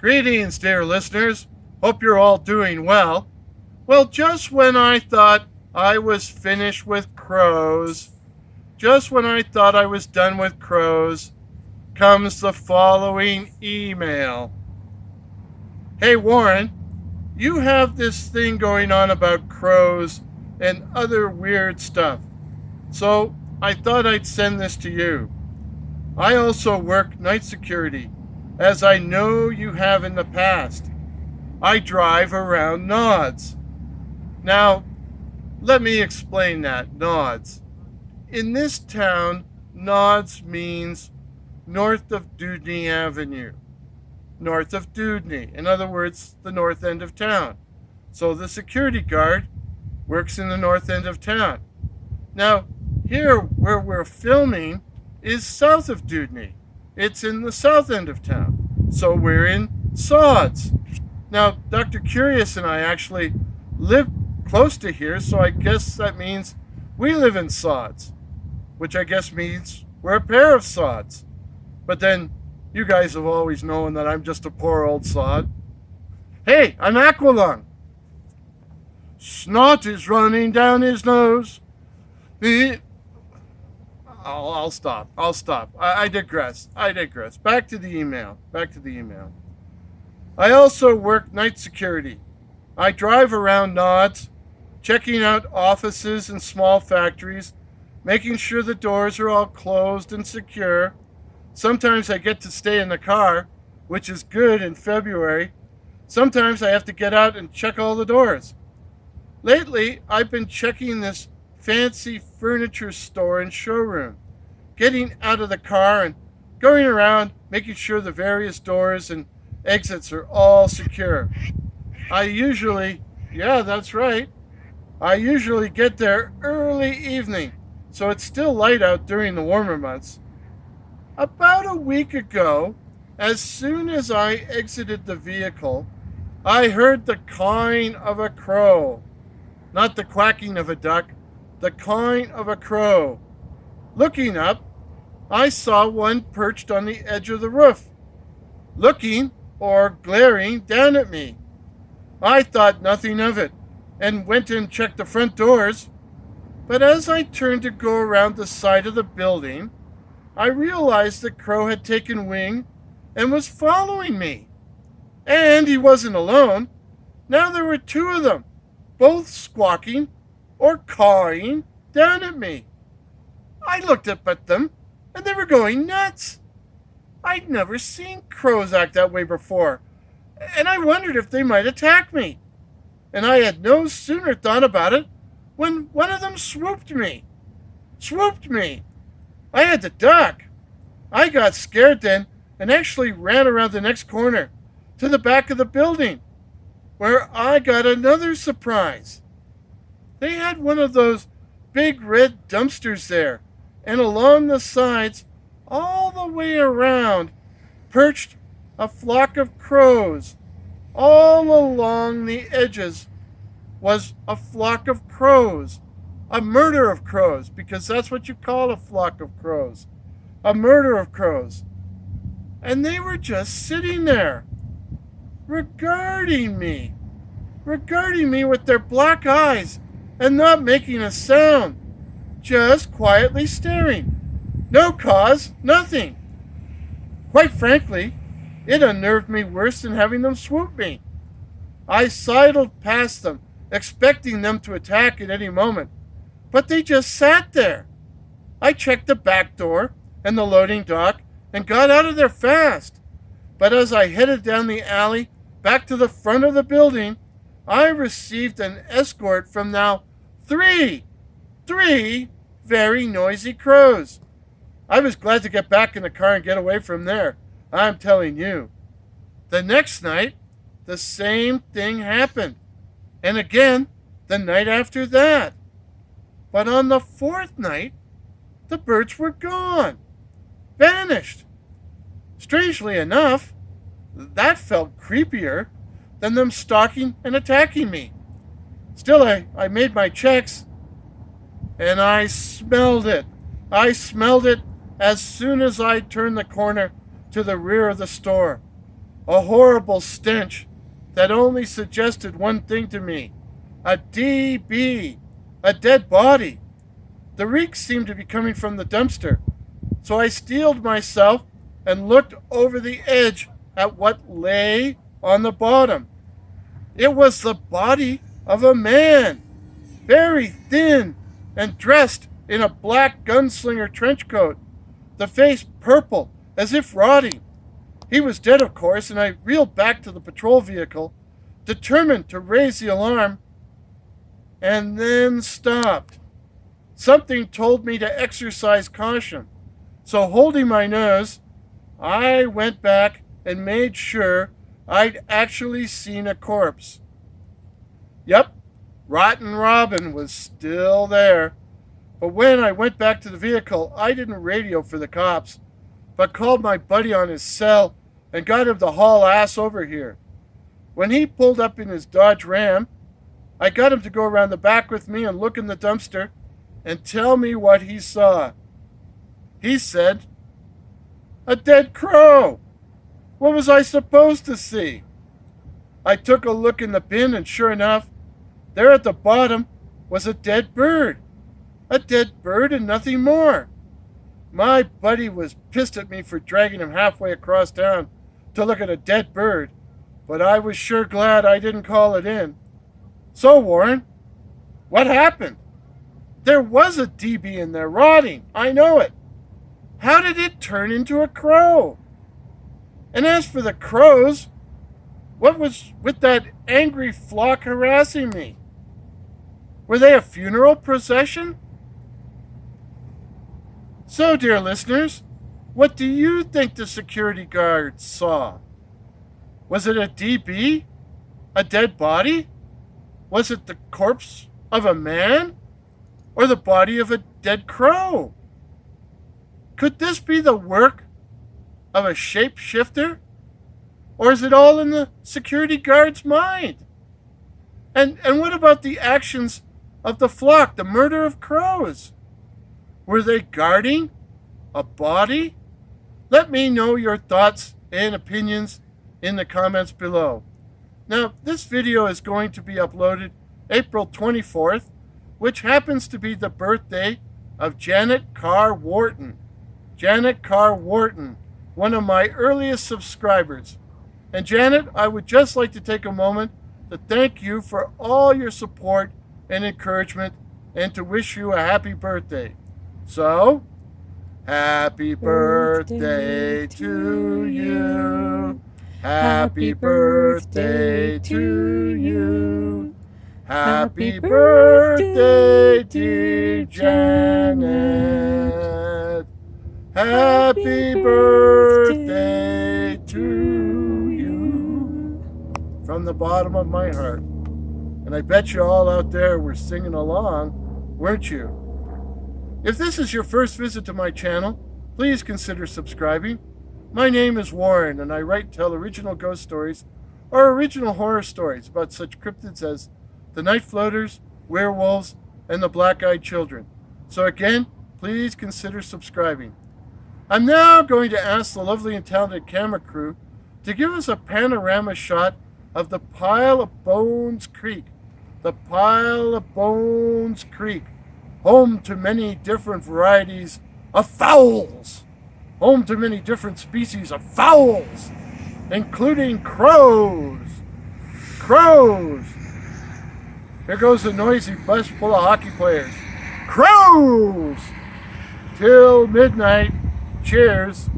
Greetings, dear listeners. Hope you're all doing well. Well, just when I thought I was finished with crows, just when I thought I was done with crows, comes the following email. Hey, Warren, you have this thing going on about crows and other weird stuff. So I thought I'd send this to you. I also work night security, as I know you have in the past. I drive around nods. Now, let me explain that, nods. In this town, nods means north of Dudney Avenue. North of Dudney, in other words, the north end of town. So the security guard works in the north end of town. Now, here where we're filming is south of Dudney. It's in the south end of town. So we're in Sods. Now, Dr. Curious and I actually live close to here, so I guess that means we live in Sods, which I guess means we're a pair of sods. But then you guys have always known that I'm just a poor old sod. Hey, I'm Aqualung. Snot is running down his nose. I'll stop. I digress. Back to the email. I also work night security. I drive around nods, checking out offices and small factories, making sure the doors are all closed and secure. Sometimes I get to stay in the car, which is good in February. Sometimes I have to get out and check all the doors. Lately, I've been checking this fancy furniture store and showroom, getting out of the car and going around, making sure the various doors and exits are all secure. That's right. I usually get there early evening, so it's still light out during the warmer months. About a week ago, as soon as I exited the vehicle, I heard the cawing of a crow. Not the quacking of a duck, the cawing of a crow. Looking up, I saw one perched on the edge of the roof, looking or glaring down at me. I thought nothing of it and went and checked the front doors. But as I turned to go around the side of the building, I realized the crow had taken wing and was following me. And he wasn't alone. Now there were two of them, both squawking or cawing down at me. I looked up at them, and they were going nuts. I'd never seen crows act that way before, and I wondered if they might attack me. And I had no sooner thought about it when one of them swooped me. I had to duck. I got scared then and actually ran around the next corner to the back of the building, where I got another surprise. They had one of those big red dumpsters there, and along the sides, all the way around, perched a flock of crows. All along the edges was a flock of crows. A murder of crows, because that's what you call a flock of crows. A murder of crows. And they were just sitting there, regarding me with their black eyes and not making a sound, just quietly staring. No cause, nothing. Quite frankly, it unnerved me worse than having them swoop me. I sidled past them, expecting them to attack at any moment, but they just sat there. I checked the back door and the loading dock and got out of there fast. But as I headed down the alley back to the front of the building, I received an escort from now three very noisy crows. I was glad to get back in the car and get away from there, I'm telling you. The next night, the same thing happened. And again, the night after that. But on the fourth night, the birds were gone. Vanished. Strangely enough, that felt creepier than them stalking and attacking me. Still, I made my checks, and I smelled it. I smelled it as soon as I turned the corner to the rear of the store. a horrible stench that only suggested one thing to me: a DB, a dead body. The reek seemed to be coming from the dumpster, so I steeled myself and looked over the edge at what lay on the bottom. It was the body of a man, very thin and dressed in a black gunslinger trench coat, the face purple as if rotting. He was dead, of course, and I reeled back to the patrol vehicle, determined to raise the alarm, and then stopped. Something told me to exercise caution, so holding my nose, I went back and made sure I'd actually seen a corpse. Yep, Rotten Robin was still there. But when I went back to the vehicle, I didn't radio for the cops, but called my buddy on his cell and got him to haul ass over here. When he pulled up in his Dodge Ram, I got him to go around the back with me and look in the dumpster and tell me what he saw. He said, "A dead crow. What was I supposed to see?" I took a look in the bin, and sure enough, there at the bottom was a dead bird. A dead bird and nothing more. My buddy was pissed at me for dragging him halfway across town to look at a dead bird, but I was sure glad I didn't call it in. So, Warren, what happened? There was a DB in there rotting. I know it. How did it turn into a crow? And as for the crows, what was with that angry flock harassing me? Were they a funeral procession? So, dear listeners, what do you think the security guards saw? Was it a DB? A dead body? Was it the corpse of a man? Or the body of a dead crow? Could this be the work of a shapeshifter? Or is it all in the security guard's mind? And what about the actions of the flock, the murder of crows? Were they guarding a body? Let me know your thoughts and opinions in the comments below. Now, this video is going to be uploaded April 24th, which happens to be the birthday of Janet Carr Wharton. Janet Carr Wharton, one of my earliest subscribers. And Janet, I would just like to take a moment to thank you for all your support and encouragement and to wish you a happy birthday. So, happy birthday to you. Happy birthday to you. Happy birthday, dear Janet. Happy birthday to you. From the bottom of my heart. And I bet you all out there were singing along, weren't you? If this is your first visit to my channel, please consider subscribing. My name is Warren, and I write and tell original ghost stories or original horror stories about such cryptids as the night floaters, werewolves, and the black-eyed children. So again, please consider subscribing. I'm now going to ask the lovely and talented camera crew to give us a panorama shot of the Pile of Bones Creek. The Pile of Bones Creek, home to many different varieties of fowls. Home to many different species of fowls, including crows. Crows. Here goes a noisy bus full of hockey players. Crows! Till midnight. Cheers.